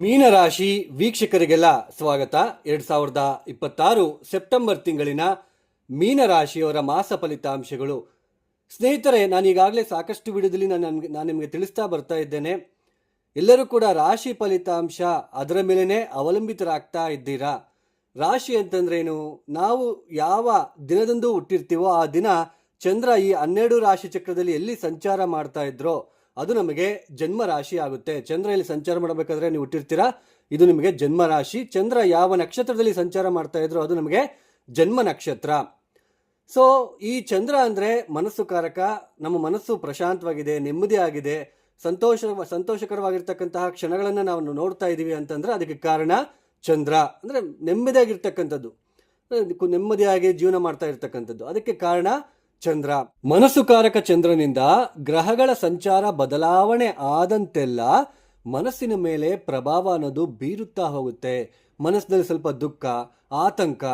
ಮೀನರಾಶಿ ವೀಕ್ಷಕರಿಗೆಲ್ಲ ಸ್ವಾಗತ. 2026 ಸೆಪ್ಟೆಂಬರ್ ತಿಂಗಳಿನ ಮೀನರಾಶಿಯವರ ಮಾಸ ಫಲಿತಾಂಶಗಳು. ಸ್ನೇಹಿತರೆ, ನಾನು ಈಗಾಗಲೇ ಸಾಕಷ್ಟು ವಿಡಿಯೋದಲ್ಲಿ ನಾನು ನಿಮಗೆ ತಿಳಿಸ್ತಾ ಬರ್ತಾ ಇದ್ದೇನೆ. ಎಲ್ಲರೂ ಕೂಡ ರಾಶಿ ಫಲಿತಾಂಶ ಅದರ ಮೇಲೇ ಅವಲಂಬಿತರಾಗ್ತಾ ಇದ್ದೀರಾ. ರಾಶಿ ಅಂತಂದ್ರೇನು? ನಾವು ಯಾವ ದಿನದಂದು ಹುಟ್ಟಿರ್ತೀವೋ ಆ ದಿನ ಚಂದ್ರ ಈ 12 ರಾಶಿ ಚಕ್ರದಲ್ಲಿ ಎಲ್ಲಿ ಸಂಚಾರ ಮಾಡ್ತಾ ಇದ್ರೋ ಅದು ನಮಗೆ ಜನ್ಮ ರಾಶಿ ಆಗುತ್ತೆ. ಚಂದ್ರ ಇಲ್ಲಿ ಸಂಚಾರ ಮಾಡಬೇಕಾದ್ರೆ ನೀವು ಹುಟ್ಟಿರ್ತೀರಾ, ಇದು ನಿಮಗೆ ಜನ್ಮ ರಾಶಿ. ಚಂದ್ರ ಯಾವ ನಕ್ಷತ್ರದಲ್ಲಿ ಸಂಚಾರ ಮಾಡ್ತಾ ಇದ್ರೋ ಅದು ನಮಗೆ ಜನ್ಮ ನಕ್ಷತ್ರ. ಸೊ ಈ ಚಂದ್ರ ಅಂದರೆ ಮನಸ್ಸು ಕಾರಕ. ನಮ್ಮ ಮನಸ್ಸು ಪ್ರಶಾಂತವಾಗಿದೆ, ನೆಮ್ಮದಿ ಆಗಿದೆ, ಸಂತೋಷಕರವಾಗಿರ್ತಕ್ಕಂತಹ ಕ್ಷಣಗಳನ್ನು ನಾವು ನೋಡ್ತಾ ಇದ್ದೀವಿ ಅಂತಂದ್ರೆ ಅದಕ್ಕೆ ಕಾರಣ ಚಂದ್ರ. ಅಂದರೆ ನೆಮ್ಮದಿಯಾಗಿರ್ತಕ್ಕಂಥದ್ದು, ನೆಮ್ಮದಿಯಾಗಿ ಜೀವನ ಮಾಡ್ತಾ ಇರ್ತಕ್ಕಂಥದ್ದು, ಅದಕ್ಕೆ ಕಾರಣ ಚಂದ್ರ. ಮನಸ್ಸುಕಾರಕ ಚಂದ್ರನಿಂದ ಗ್ರಹಗಳ ಸಂಚಾರ ಬದಲಾವಣೆ ಆದಂತೆಲ್ಲ ಮನಸ್ಸಿನ ಮೇಲೆ ಪ್ರಭಾವ ಅನ್ನೋದು ಬೀರುತ್ತಾ ಹೋಗುತ್ತೆ. ಮನಸ್ಸಿನಲ್ಲಿ ಸ್ವಲ್ಪ ದುಃಖ, ಆತಂಕ,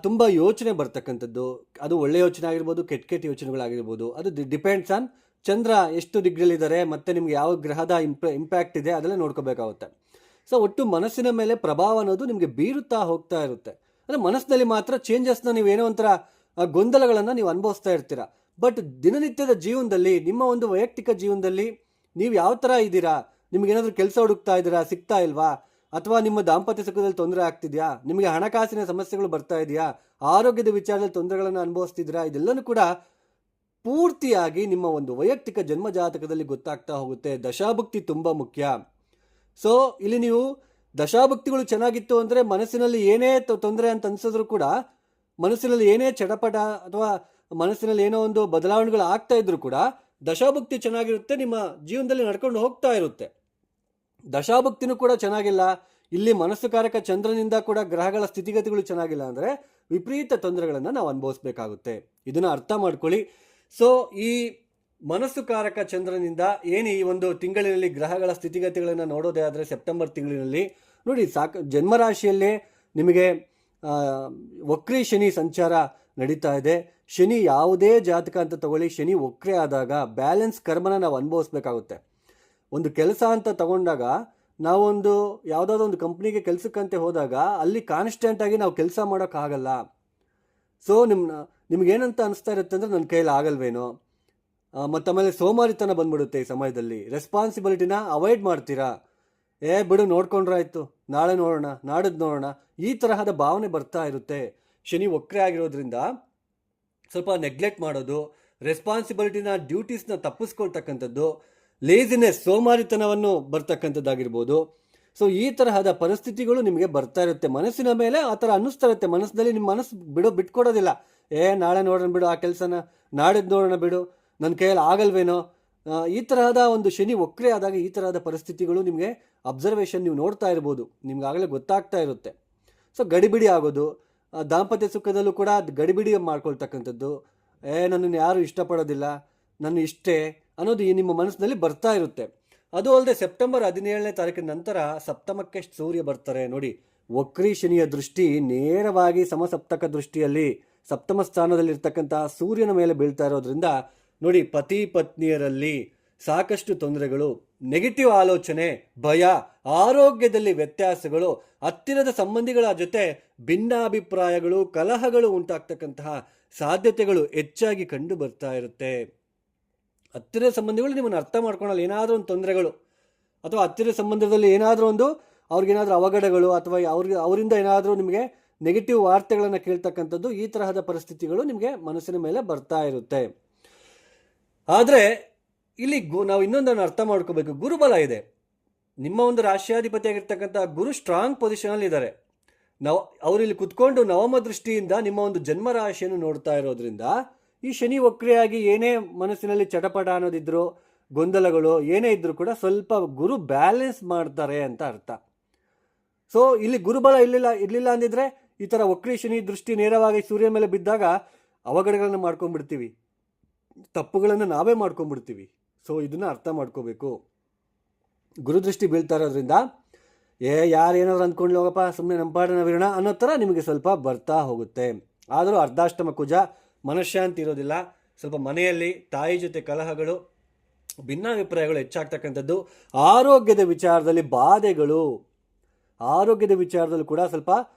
ತುಂಬ ಯೋಚನೆ ಬರ್ತಕ್ಕಂಥದ್ದು. ಅದು ಒಳ್ಳೆ ಯೋಚನೆ ಆಗಿರ್ಬೋದು, ಕೆಟ್ಟ ಯೋಚನೆಗಳಾಗಿರ್ಬೋದು. ಅದು ಡಿಪೆಂಡ್ಸ್ ಆನ್ ಚಂದ್ರ ಎಷ್ಟು ಡಿಗ್ರಿಲಿದ್ದಾರೆ ಮತ್ತು ನಿಮ್ಗೆ ಯಾವ ಗ್ರಹದ ಇಂಪ್ಯಾಕ್ಟ್ ಇದೆ ಅದೆಲ್ಲ ನೋಡ್ಕೋಬೇಕಾಗುತ್ತೆ. ಸೊ ಒಟ್ಟು ಮನಸ್ಸಿನ ಮೇಲೆ ಪ್ರಭಾವ ಅನ್ನೋದು ನಿಮಗೆ ಬೀರುತ್ತಾ ಹೋಗ್ತಾ ಇರುತ್ತೆ. ಅಂದರೆ ಮನಸ್ಸಿನಲ್ಲಿ ಮಾತ್ರ ಚೇಂಜಸ್ನ ನೀವೇನೋ ಒಂಥರ ಗೊಂದಲಗಳನ್ನು ನೀವು ಅನುಭವಿಸ್ತಾ ಇರ್ತೀರ. ಬಟ್ ದಿನನಿತ್ಯದ ಜೀವನದಲ್ಲಿ, ನಿಮ್ಮ ಒಂದು ವೈಯಕ್ತಿಕ ಜೀವನದಲ್ಲಿ ನೀವು ಯಾವ ಥರ ಇದ್ದೀರಾ? ನಿಮಗೇನಾದರೂ ಕೆಲಸ ಹುಡುಕ್ತಾ ಇದ್ದೀರಾ, ಸಿಗ್ತಾ ಇಲ್ವಾ? ಅಥವಾ ನಿಮ್ಮ ದಾಂಪತ್ಯ ಸುಖದಲ್ಲಿ ತೊಂದರೆ ಆಗ್ತಿದೆಯಾ? ನಿಮಗೆ ಹಣಕಾಸಿನ ಸಮಸ್ಯೆಗಳು ಬರ್ತಾ ಇದೆಯಾ? ಆರೋಗ್ಯದ ವಿಚಾರದಲ್ಲಿ ತೊಂದರೆಗಳನ್ನು ಅನುಭವಿಸ್ತಿದ್ದೀರಾ? ಇದೆಲ್ಲನೂ ಕೂಡ ಪೂರ್ತಿಯಾಗಿ ನಿಮ್ಮ ಒಂದು ವೈಯಕ್ತಿಕ ಜನ್ಮ ಜಾತಕದಲ್ಲಿ ಗೊತ್ತಾಗ್ತಾ ಹೋಗುತ್ತೆ. ದಶಾಭುಕ್ತಿ ತುಂಬ ಮುಖ್ಯ. ಸೊ ಇಲ್ಲಿ ನೀವು ದಶಾಭುಕ್ತಿಗಳು ಚೆನ್ನಾಗಿತ್ತು ಅಂದರೆ ಮನಸ್ಸಿನಲ್ಲಿ ಏನೇ ತೊಂದರೆ ಅಂತ ಅನ್ಸಿದ್ರು ಕೂಡ, ಮನಸ್ಸಿನಲ್ಲಿ ಏನೇ ಚಡಪಟ ಅಥವಾ ಮನಸ್ಸಿನಲ್ಲಿ ಏನೋ ಒಂದು ಬದಲಾವಣೆಗಳು ಆಗ್ತಾ ಇದ್ರು ಕೂಡ ದಶಾಭುಕ್ತಿ ಚೆನ್ನಾಗಿರುತ್ತೆ, ನಿಮ್ಮ ಜೀವನದಲ್ಲಿ ನಡ್ಕೊಂಡು ಹೋಗ್ತಾ ಇರುತ್ತೆ. ದಶಾಭುಕ್ತಿನೂ ಕೂಡ ಚೆನ್ನಾಗಿಲ್ಲ, ಇಲ್ಲಿ ಮನಸ್ಸುಕಾರಕ ಚಂದ್ರನಿಂದ ಕೂಡ ಗ್ರಹಗಳ ಸ್ಥಿತಿಗತಿಗಳು ಚೆನ್ನಾಗಿಲ್ಲ ಅಂದರೆ ವಿಪರೀತ ತೊಂದರೆಗಳನ್ನು ನಾವು ಅನುಭವಿಸ್ಬೇಕಾಗುತ್ತೆ. ಇದನ್ನು ಅರ್ಥ ಮಾಡ್ಕೊಳ್ಳಿ. ಸೊ ಈ ಮನಸ್ಸುಕಾರಕ ಚಂದ್ರನಿಂದ ಏನು ಈ ಒಂದು ತಿಂಗಳಿನಲ್ಲಿ ಗ್ರಹಗಳ ಸ್ಥಿತಿಗತಿಗಳನ್ನು ನೋಡೋದೇ ಆದರೆ ಸೆಪ್ಟೆಂಬರ್ ತಿಂಗಳಿನಲ್ಲಿ ನೋಡಿ, ಜನ್ಮರಾಶಿಯಲ್ಲೇ ನಿಮಗೆ ವಕ್ರಿ ಶನಿ ಸಂಚಾರ ನಡೀತಾ ಇದೆ. ಶನಿ ಯಾವುದೇ ಜಾತಕ ಅಂತ ತಗೊಳ್ಳಿ, ಶನಿ ವಕ್ರೆ ಆದಾಗ ಬ್ಯಾಲೆನ್ಸ್ ಕರ್ಮನ ನಾವು ಅನುಭವಿಸ್ಬೇಕಾಗುತ್ತೆ. ಒಂದು ಕೆಲಸ ಅಂತ ತಗೊಂಡಾಗ ನಾವೊಂದು ಯಾವುದಾದ್ರೂ ಒಂದು ಕಂಪ್ನಿಗೆ ಕೆಲಸಕ್ಕಂತೆ ಹೋದಾಗ ಅಲ್ಲಿ ಕಾನ್ಸ್ಟೆಂಟಾಗಿ ನಾವು ಕೆಲಸ ಮಾಡೋಕ್ಕಾಗಲ್ಲ. ಸೊ ನಿಮ್ಗೇನಂತ ಅನಿಸ್ತಾ ಇರುತ್ತೆ ಅಂದರೆ ನನ್ನ ಕೈಯಲ್ಲಿ ಆಗಲ್ವೇನೋ, ಮತ್ತು ಆಮೇಲೆ ಸೋಮಾರಿತನ ಬಂದ್ಬಿಡುತ್ತೆ. ಈ ಸಮಯದಲ್ಲಿ ರೆಸ್ಪಾನ್ಸಿಬಿಲಿಟಿನ ಅವಾಯ್ಡ್ ಮಾಡ್ತೀರಾ. ಬಿಡು, ನೋಡ್ಕೊಂಡ್ರಾಯ್ತು, ನಾಳೆ ನೋಡೋಣ, ನಾಡಿದ್ದು ನೋಡೋಣ, ಈ ತರಹದ ಭಾವನೆ ಬರ್ತಾ ಇರುತ್ತೆ. ಶನಿ ವಕ್ರೆ ಆಗಿರೋದ್ರಿಂದ ಸ್ವಲ್ಪ ನೆಗ್ಲೆಕ್ಟ್ ಮಾಡೋದು, ರೆಸ್ಪಾನ್ಸಿಬಿಲಿಟಿನ ಡ್ಯೂಟೀಸ್ನ ತಪ್ಪಿಸ್ಕೊಳ್ತಕ್ಕಂಥದ್ದು, ಲೇಜಿನೆಸ್ ಸೋಮಾರಿತನವನ್ನು ಬರ್ತಕ್ಕಂಥದ್ದಾಗಿರ್ಬೋದು. ಸೊ ಈ ತರಹದ ಪರಿಸ್ಥಿತಿಗಳು ನಿಮಗೆ ಬರ್ತಾ ಇರುತ್ತೆ. ಮನಸ್ಸಿನ ಮೇಲೆ ಆ ಥರ ಅನ್ನಿಸ್ತಾ ಇರುತ್ತೆ. ಮನಸ್ಸಿನಲ್ಲಿ ನಿಮ್ಮ ಮನಸ್ಸು ಬಿಟ್ಕೊಡೋದಿಲ್ಲ. ನಾಳೆ ನೋಡೋಣ ಬಿಡು, ಆ ಕೆಲಸನ ನಾಡಿದ್ದು ನೋಡೋಣ ಬಿಡು, ನನ್ನ ಕೈಯಲ್ಲಿ ಆಗಲ್ವೇನೋ. ಈ ತರಹದ ಒಂದು ಶನಿ ವಕ್ರೆ ಆದಾಗ ಈ ತರಹದ ಪರಿಸ್ಥಿತಿಗಳು ನಿಮಗೆ ಅಬ್ಸರ್ವೇಷನ್ ನೀವು ನೋಡ್ತಾ ಇರ್ಬೋದು, ನಿಮ್ಗಾಗಲೇ ಗೊತ್ತಾಗ್ತಾ ಇರುತ್ತೆ. ಸೊ ಗಡಿಬಿಡಿ ಆಗೋದು, ದಾಂಪತ್ಯ ಸುಖದಲ್ಲೂ ಕೂಡ ಗಡಿಬಿಡಿ ಮಾಡ್ಕೊಳ್ತಕ್ಕಂಥದ್ದು, ನನ್ನನ್ನು ಯಾರು ಇಷ್ಟಪಡೋದಿಲ್ಲ, ನನ್ನ ಇಷ್ಟೇ ಅನ್ನೋದು ನಿಮ್ಮ ಮನಸ್ಸಿನಲ್ಲಿ ಬರ್ತಾ ಇರುತ್ತೆ. ಅದು ಅಲ್ಲದೆ ಸೆಪ್ಟೆಂಬರ್ 17ನೇ ತಾರೀಕಿನ ನಂತರ ಸಪ್ತಮಕ್ಕೆ ಸೂರ್ಯ ಬರ್ತಾರೆ. ನೋಡಿ, ವಕ್ರಿ ಶನಿಯ ದೃಷ್ಟಿ ನೇರವಾಗಿ ಸಮಸಪ್ತಕ ದೃಷ್ಟಿಯಲ್ಲಿ ಸಪ್ತಮ ಸ್ಥಾನದಲ್ಲಿರ್ತಕ್ಕಂತಹ ಸೂರ್ಯನ ಮೇಲೆ ಬೀಳ್ತಾ ಇರೋದ್ರಿಂದ ನೋಡಿ, ಪತಿ ಪತ್ನಿಯರಲ್ಲಿ ಸಾಕಷ್ಟು ತೊಂದರೆಗಳು, ನೆಗೆಟಿವ್ ಆಲೋಚನೆ, ಭಯ, ಆರೋಗ್ಯದಲ್ಲಿ ವ್ಯತ್ಯಾಸಗಳು, ಹತ್ತಿರದ ಸಂಬಂಧಿಗಳ ಜೊತೆ ಭಿನ್ನಾಭಿಪ್ರಾಯಗಳು, ಕಲಹಗಳು ಉಂಟಾಗ್ತಕ್ಕಂತಹ ಸಾಧ್ಯತೆಗಳು ಹೆಚ್ಚಾಗಿ ಕಂಡು ಬರ್ತಾ ಇರುತ್ತೆ. ಹತ್ತಿರದ ಸಂಬಂಧಿಗಳು ನಿಮ್ಮನ್ನು ಅರ್ಥ ಮಾಡ್ಕೊಳ್ಳಲ್ಲ, ಏನಾದರೂ ಒಂದು ತೊಂದರೆಗಳು ಅಥವಾ ಹತ್ತಿರದ ಸಂಬಂಧದಲ್ಲಿ ಏನಾದರೂ ಒಂದು ಅವ್ರಿಗೇನಾದರೂ ಅವಘಡಗಳು ಅಥವಾ ಅವರಿಂದ ಏನಾದರೂ ನಿಮಗೆ ನೆಗೆಟಿವ್ ವಾರ್ತೆಗಳನ್ನು ಕೇಳ್ತಕ್ಕಂಥದ್ದು, ಈ ತರಹದ ಪರಿಸ್ಥಿತಿಗಳು ನಿಮಗೆ ಮನಸ್ಸಿನ ಮೇಲೆ ಬರ್ತಾ ಇರುತ್ತೆ. ಆದರೆ ಇಲ್ಲಿ ನಾವು ಇನ್ನೊಂದನ್ನು ಅರ್ಥ ಮಾಡ್ಕೋಬೇಕು. ಗುರುಬಲ ಇದೆ. ನಿಮ್ಮ ಒಂದು ರಾಶ್ಯಾಧಿಪತಿಯಾಗಿರ್ತಕ್ಕಂಥ ಗುರು ಸ್ಟ್ರಾಂಗ್ ಪೊಸಿಷನಲ್ಲಿ ಇದ್ದಾರೆ. ಅವರಿಲ್ಲಿ ಕುತ್ಕೊಂಡು ನವಮ ದೃಷ್ಟಿಯಿಂದ ನಿಮ್ಮ ಒಂದು ಜನ್ಮ ರಾಶಿಯನ್ನು ನೋಡ್ತಾ ಇರೋದ್ರಿಂದ ಈ ಶನಿ ವಕ್ರಿಯಾಗಿ ಏನೇ ಮನಸ್ಸಿನಲ್ಲಿ ಚಟಪಟ ಅನ್ನೋದಿದ್ರು, ಗೊಂದಲಗಳು ಏನೇ ಇದ್ರೂ ಕೂಡ ಸ್ವಲ್ಪ ಗುರು ಬ್ಯಾಲೆನ್ಸ್ ಮಾಡ್ತಾರೆ ಅಂತ ಅರ್ಥ. ಸೊ ಇಲ್ಲಿ ಗುರುಬಲ ಇರಲಿಲ್ಲ ಅಂದಿದ್ರೆ ಈ ಥರ ವಕ್ರಿ ಶನಿ ದೃಷ್ಟಿ ನೇರವಾಗಿ ಸೂರ್ಯ ಮೇಲೆ ಬಿದ್ದಾಗ ಅವಘಡಗಳನ್ನು ಮಾಡ್ಕೊಂಡ್ಬಿಡ್ತೀವಿ, ತಪ್ಪುಗಳನ್ನು ನಾವೇ ಮಾಡ್ಕೊಂಡ್ಬಿಡ್ತೀವಿ. ಸೊ ಇದನ್ನು ಅರ್ಥ ಮಾಡ್ಕೋಬೇಕು. ಗುರುದೃಷ್ಟಿ ಬೀಳ್ತಾ ಇರೋದ್ರಿಂದ ಯಾರು ಏನಾದ್ರು ಅಂದ್ಕೊಂಡು ಹೋಗಪ್ಪ, ಸುಮ್ಮನೆ ನಂಪಾಡನ ವಿರೋಣ ಅನ್ನೋ ಥರ ನಿಮಗೆ ಸ್ವಲ್ಪ ಬರ್ತಾ ಹೋಗುತ್ತೆ. ಆದರೂ ಅರ್ಧಾಷ್ಟಮ ಕುಜ, ಮನಃಶಾಂತಿ ಇರೋದಿಲ್ಲ. ಸ್ವಲ್ಪ ಮನೆಯಲ್ಲಿ ತಾಯಿ ಜೊತೆ ಕಲಹಗಳು, ಭಿನ್ನಾಭಿಪ್ರಾಯಗಳು ಹೆಚ್ಚಾಗ್ತಕ್ಕಂಥದ್ದು. ಆರೋಗ್ಯದ ವಿಚಾರದಲ್ಲಿ ಆರೋಗ್ಯದ ವಿಚಾರದಲ್ಲೂ ಕೂಡ ಸ್ವಲ್ಪ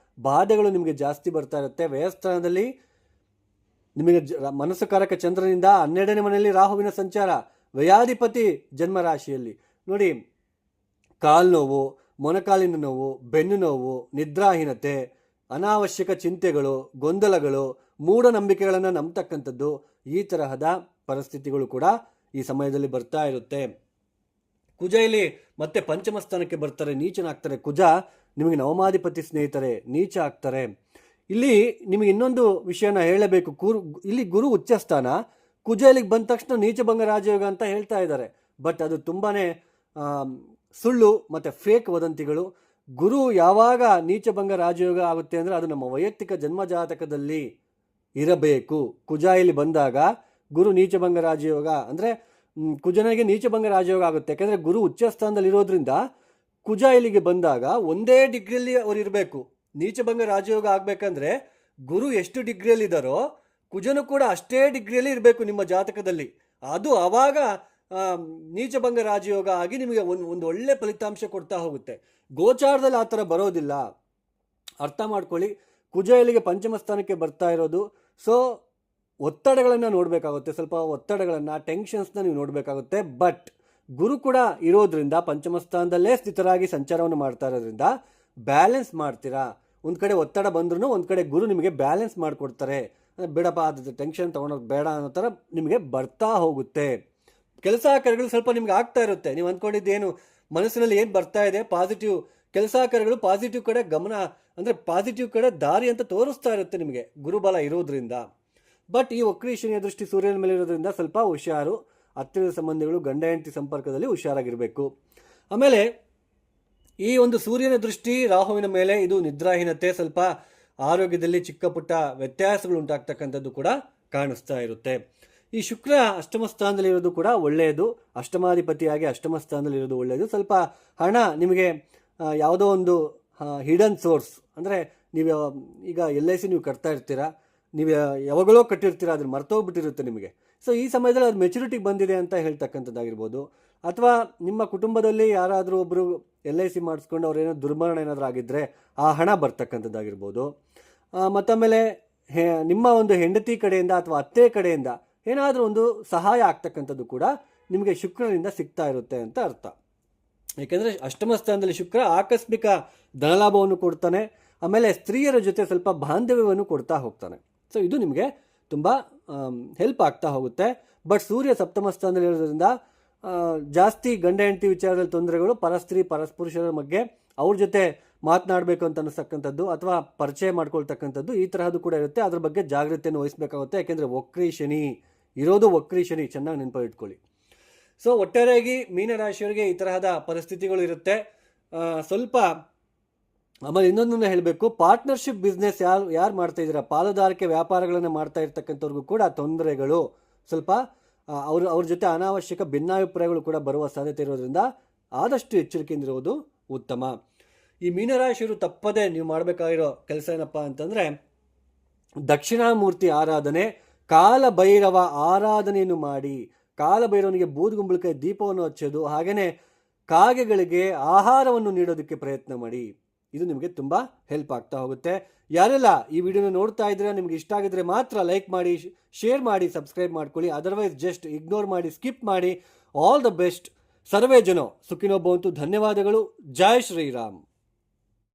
ಬಾಧೆಗಳು ನಿಮಗೆ ಜಾಸ್ತಿ ಬರ್ತಾ ಇರುತ್ತೆ. ವ್ಯಯಸ್ಥಾನದಲ್ಲಿ ನಿಮಗೆ ಮನಸ್ಸುಕಾರಕ ಚಂದ್ರನಿಂದ 12ನೇ ಮನೆಯಲ್ಲಿ ರಾಹುವಿನ ಸಂಚಾರ, ವ್ಯಯಾಧಿಪತಿ ಜನ್ಮ ರಾಶಿಯಲ್ಲಿ ನೋಡಿ, ಕಾಲು ನೋವು, ಮೊಣಕಾಲಿನ ನೋವು, ಬೆನ್ನು ನೋವು, ನಿದ್ರಾಹೀನತೆ, ಅನಾವಶ್ಯಕ ಚಿಂತೆಗಳು, ಗೊಂದಲಗಳು, ಮೂಢನಂಬಿಕೆಗಳನ್ನು ನಂಬತಕ್ಕಂಥದ್ದು, ಈ ತರಹದ ಪರಿಸ್ಥಿತಿಗಳು ಕೂಡ ಈ ಸಮಯದಲ್ಲಿ ಬರ್ತಾ ಇರುತ್ತೆ. ಕುಜ ಇಲ್ಲಿ ಮತ್ತೆ ಪಂಚಮ ಸ್ಥಾನಕ್ಕೆ ಬರ್ತಾರೆ, ನೀಚನಾಗ್ತಾರೆ. ಕುಜ ನಿಮಗೆ ನವಮಾಧಿಪತಿ ಸ್ನೇಹಿತರೆ, ನೀಚ ಆಗ್ತಾರೆ. ಇಲ್ಲಿ ನಿಮಗೆ ಇನ್ನೊಂದು ವಿಷಯನ ಹೇಳಬೇಕು. ಇಲ್ಲಿ ಗುರು ಉಚ್ಚ ಸ್ಥಾನ, ಕುಜ ಇಲ್ಲಿಗೆ ಬಂದ ತಕ್ಷಣ ನೀಚಭಂಗ ರಾಜಯೋಗ ಅಂತ ಹೇಳ್ತಾ ಇದ್ದಾರೆ. ಬಟ್ ಅದು ತುಂಬಾನೇ ಸುಳ್ಳು ಮತ್ತು ಫೇಕ್ ವದಂತಿಗಳು. ಗುರು ಯಾವಾಗ ನೀಚಭಂಗ ರಾಜಯೋಗ ಆಗುತ್ತೆ ಅಂದರೆ ಅದು ನಮ್ಮ ವೈಯಕ್ತಿಕ ಜನ್ಮ ಜಾತಕದಲ್ಲಿ ಇರಬೇಕು. ಕುಜ ಇಲ್ಲಿ ಬಂದಾಗ ಗುರು ನೀಚಭಂಗ ರಾಜಯೋಗ ಅಂದರೆ ಕುಜನಿಗೆ ನೀಚಭಂಗ ರಾಜಯೋಗ ಆಗುತ್ತೆ. ಯಾಕೆಂದರೆ ಗುರು ಉಚ್ಚ ಸ್ಥಾನದಲ್ಲಿ ಇರೋದ್ರಿಂದ ಕುಜ ಇಲ್ಲಿಗೆ ಬಂದಾಗ ಒಂದೇ ಡಿಗ್ರಿಯಲ್ಲಿ ಅವ್ರು ಇರಬೇಕು. ನೀಚಭಂಗ ರಾಜಯೋಗ ಆಗಬೇಕಂದ್ರೆ ಗುರು ಎಷ್ಟು ಡಿಗ್ರಿಯಲ್ಲಿದ್ದಾರೋ ಕುಜನು ಕೂಡ ಅಷ್ಟೇ ಡಿಗ್ರಿಯಲ್ಲಿ ಇರಬೇಕು ನಿಮ್ಮ ಜಾತಕದಲ್ಲಿ. ಅದು ಆವಾಗ ನೀಚಭಂಗ ರಾಜಯೋಗ ಆಗಿ ನಿಮಗೆ ಒಂದು ಒಳ್ಳೆ ಫಲಿತಾಂಶ ಕೊಡ್ತಾ ಹೋಗುತ್ತೆ. ಗೋಚಾರದಲ್ಲಿ ಆ ಥರ ಬರೋದಿಲ್ಲ, ಅರ್ಥ ಮಾಡ್ಕೊಳ್ಳಿ. ಕುಜ ಇಲ್ಲಿಗೆ ಪಂಚಮ ಸ್ಥಾನಕ್ಕೆ ಬರ್ತಾ ಇರೋದು. ಸೊ ಒತ್ತಡಗಳನ್ನು ನೋಡಬೇಕಾಗುತ್ತೆ, ಸ್ವಲ್ಪ ಒತ್ತಡಗಳನ್ನು, ಟೆನ್ಷನ್ಸ್ನ ನೀವು ನೋಡಬೇಕಾಗುತ್ತೆ. ಬಟ್ ಗುರು ಕೂಡ ಇರೋದ್ರಿಂದ ಪಂಚಮ ಸ್ಥಾನದಲ್ಲೇ ಸ್ಥಿತರಾಗಿ ಸಂಚಾರವನ್ನು ಮಾಡ್ತಾ ಇರೋದ್ರಿಂದ ಬ್ಯಾಲೆನ್ಸ್ ಮಾಡ್ತೀರಾ. ಒಂದು ಕಡೆ ಒತ್ತಡ ಬಂದ್ರೂ ಒಂದು ಕಡೆ ಗುರು ನಿಮಗೆ ಬ್ಯಾಲೆನ್ಸ್ ಮಾಡಿಕೊಡ್ತಾರೆ. ಬೇಡಪ್ಪ ಅದು ಟೆನ್ಷನ್ ತೊಗೊಳೋದು ಬೇಡ ಅನ್ನೋ ಥರ ನಿಮಗೆ ಬರ್ತಾ ಹೋಗುತ್ತೆ. ಕೆಲಸ ಕಾರ್ಯಗಳು ಸ್ವಲ್ಪ ನಿಮ್ಗೆ ಆಗ್ತಾ ಇರುತ್ತೆ. ನೀವು ಅಂದ್ಕೊಂಡಿದ್ದೇನು ಮನಸ್ಸಿನಲ್ಲಿ ಏನು ಬರ್ತಾ ಇದೆ, ಪಾಸಿಟಿವ್ ಕೆಲಸ ಕಾರ್ಯಗಳು ಪಾಸಿಟಿವ್ ಕಡೆ ಗಮನ ಅಂದರೆ ಪಾಸಿಟಿವ್ ಕಡೆ ದಾರಿ ಅಂತ ತೋರಿಸ್ತಾ ಇರುತ್ತೆ ನಿಮಗೆ ಗುರುಬಲ ಇರೋದ್ರಿಂದ. ಬಟ್ ಈ ವಕ್ರೀಶನಿಯ ದೃಷ್ಟಿ ಸೂರ್ಯನ ಮೇಲೆ ಇರೋದ್ರಿಂದ ಸ್ವಲ್ಪ ಹುಷಾರು. ಹತ್ತಿರದ ಸಂಬಂಧಿಗಳು, ಗಂಡ ಹೆಂಡತಿ ಸಂಪರ್ಕದಲ್ಲಿ ಹುಷಾರಾಗಿರಬೇಕು. ಆಮೇಲೆ ಈ ಒಂದು ಸೂರ್ಯನ ದೃಷ್ಟಿ ರಾಹುವಿನ ಮೇಲೆ ಇದು ನಿದ್ರಾಹೀನತೆ, ಸ್ವಲ್ಪ ಆರೋಗ್ಯದಲ್ಲಿ ಚಿಕ್ಕ ಪುಟ್ಟ ವ್ಯತ್ಯಾಸಗಳು ಉಂಟಾಗ್ತಕ್ಕಂಥದ್ದು ಕೂಡ ಕಾಣಿಸ್ತಾ ಇರುತ್ತೆ. ಈ ಶುಕ್ರ ಅಷ್ಟಮ ಸ್ಥಾನದಲ್ಲಿರೋದು ಕೂಡ ಒಳ್ಳೆಯದು. ಅಷ್ಟಮಾಧಿಪತಿಯಾಗಿ ಅಷ್ಟಮ ಸ್ಥಾನದಲ್ಲಿರೋದು ಒಳ್ಳೆಯದು. ಸ್ವಲ್ಪ ಹಣ ನಿಮಗೆ ಯಾವುದೋ ಒಂದು ಹಿಡನ್ ಸೋರ್ಸ್ ಅಂದರೆ ನೀವು ಈಗ LIC ನೀವು ಕಟ್ತಾ ಇರ್ತೀರಾ, ನೀವು ಯಾವಾಗಲೋ ಕಟ್ಟಿರ್ತೀರ, ಅದನ್ನು ಮರ್ತೋಗ್ಬಿಟ್ಟಿರುತ್ತೆ ನಿಮಗೆ. ಸೊ ಈ ಸಮಯದಲ್ಲಿ ಅದು ಮೆಚುರಿಟಿಗೆ ಬಂದಿದೆ ಅಂತ ಹೇಳ್ತಕ್ಕಂಥದ್ದಾಗಿರ್ಬೋದು. ಅಥವಾ ನಿಮ್ಮ ಕುಟುಂಬದಲ್ಲಿ ಯಾರಾದರೂ ಒಬ್ಬರು LIC ಮಾಡಿಸ್ಕೊಂಡು ಅವ್ರೇನೋ ದುರ್ಮರಣ ಏನಾದರೂ ಆಗಿದ್ದರೆ ಆ ಹಣ ಬರ್ತಕ್ಕಂಥದ್ದಾಗಿರ್ಬೋದು. ಮತ್ತಮೇಲೆ ನಿಮ್ಮ ಒಂದು ಹೆಂಡತಿ ಕಡೆಯಿಂದ ಅಥವಾ ಅತ್ತೆ ಕಡೆಯಿಂದ ಏನಾದರೂ ಒಂದು ಸಹಾಯ ಆಗ್ತಕ್ಕಂಥದ್ದು ಕೂಡ ನಿಮಗೆ ಶುಕ್ರನಿಂದ ಸಿಗ್ತಾ ಇರುತ್ತೆ ಅಂತ ಅರ್ಥ. ಏಕೆಂದರೆ ಅಷ್ಟಮ ಸ್ಥಾನದಲ್ಲಿ ಶುಕ್ರ ಆಕಸ್ಮಿಕ ಧನಲಾಭವನ್ನು ಕೊಡ್ತಾನೆ. ಆಮೇಲೆ ಸ್ತ್ರೀಯರ ಜೊತೆ ಸ್ವಲ್ಪ ಬಾಂಧವ್ಯವನ್ನು ಕೊಡ್ತಾ ಹೋಗ್ತಾನೆ. ಸೊ ಇದು ನಿಮಗೆ ತುಂಬ ಹೆಲ್ಪ್ ಆಗ್ತಾ ಹೋಗುತ್ತೆ. ಬಟ್ ಸೂರ್ಯ ಸಪ್ತಮ ಸ್ಥಾನದಲ್ಲಿ ಇರೋದ್ರಿಂದ ಜಾಸ್ತಿ ಗಂಡ ಹೆಂಡತಿ ವಿಚಾರದಲ್ಲಿ ತೊಂದರೆಗಳು, ಪರಸ್ತ್ರೀ ಪರಸ್ಪುರುಷರ ಬಗ್ಗೆ ಅವ್ರ ಜೊತೆ ಮಾತನಾಡಬೇಕು ಅಂತ ಅನ್ನಿಸ್ತಕ್ಕಂಥದ್ದು ಅಥವಾ ಪರಿಚಯ ಮಾಡ್ಕೊಳ್ತಕ್ಕಂಥದ್ದು ಈ ತರಹದ್ದು ಕೂಡ ಇರುತ್ತೆ. ಅದ್ರ ಬಗ್ಗೆ ಜಾಗೃತಿಯನ್ನು ವಹಿಸಬೇಕಾಗುತ್ತೆ. ಯಾಕೆಂದರೆ ವಕ್ರೀಶನಿ ಇರೋದು, ವಕ್ರೀಶನಿ ಚೆನ್ನಾಗಿ ನೆನಪಿಟ್ಕೊಳ್ಳಿ. ಸೊ ಒಟ್ಟಾರೆಯಾಗಿ ಮೀನರಾಶಿಯವರಿಗೆ ಈ ತರಹದ ಪರಿಸ್ಥಿತಿಗಳು ಇರುತ್ತೆ. ಸ್ವಲ್ಪ ಆಮೇಲೆ ಇನ್ನೊಂದನ್ನು ಹೇಳಬೇಕು, ಪಾರ್ಟ್ನರ್ಶಿಪ್ ಬಿಸ್ನೆಸ್ ಯಾರು ಮಾಡ್ತಾ ಇದ್ದೀರಾ, ಪಾಲುದಾರಿಕೆ ವ್ಯಾಪಾರಗಳನ್ನು ಮಾಡ್ತಾ ಇರ್ತಕ್ಕಂಥವ್ರಿಗೂ ಕೂಡ ತೊಂದರೆಗಳು, ಸ್ವಲ್ಪ ಅವ್ರ ಜೊತೆ ಅನಾವಶ್ಯಕ ಭಿನ್ನಾಭಿಪ್ರಾಯಗಳು ಕೂಡ ಬರುವ ಸಾಧ್ಯತೆ ಇರೋದ್ರಿಂದ ಆದಷ್ಟು ಎಚ್ಚರಿಕೆಯಿಂದಿರುವುದು ಉತ್ತಮ. ಈ ಮೀನರಾಶಿಯವರು ತಪ್ಪದೆ ನೀವು ಮಾಡಬೇಕಾಗಿರೋ ಕೆಲಸ ಏನಪ್ಪ ಅಂತಂದರೆ ದಕ್ಷಿಣಾಮೂರ್ತಿ ಆರಾಧನೆ, ಕಾಲಭೈರವ ಆರಾಧನೆಯನ್ನು ಮಾಡಿ, ಕಾಲಭೈರವನಿಗೆ ಬೂದುಗುಂಬಳಕಾಯಿ ದೀಪವನ್ನು ಹಚ್ಚೋದು, ಹಾಗೆಯೇ ಕಾಗೆಗಳಿಗೆ ಆಹಾರವನ್ನು ನೀಡೋದಕ್ಕೆ ಪ್ರಯತ್ನ ಮಾಡಿ. ಇದು ನಿಮಗೆ ತುಂಬ ಹೆಲ್ಪ್ ಆಗ್ತಾ ಹೋಗುತ್ತೆ. ಯಾರೆಲ್ಲ ಈ ವಿಡಿಯೋನ ನೋಡ್ತಾ ಇದ್ರೆ ನಿಮ್ಗೆ ಇಷ್ಟ ಆಗಿದ್ರೆ ಮಾತ್ರ ಲೈಕ್ ಮಾಡಿ, ಶೇರ್ ಮಾಡಿ, ಸಬ್ಸ್ಕ್ರೈಬ್ ಮಾಡ್ಕೊಳ್ಳಿ. ಅದರ್ವೈಸ್ ಜಸ್ಟ್ ಇಗ್ನೋರ್ ಮಾಡಿ, ಸ್ಕಿಪ್ ಮಾಡಿ. All the best. ಸರ್ವೇ ಜನ ಸುಖಿನೋ ಭವಂತು. ಧನ್ಯವಾದಗಳು. ಜೈ ಶ್ರೀರಾಮ್.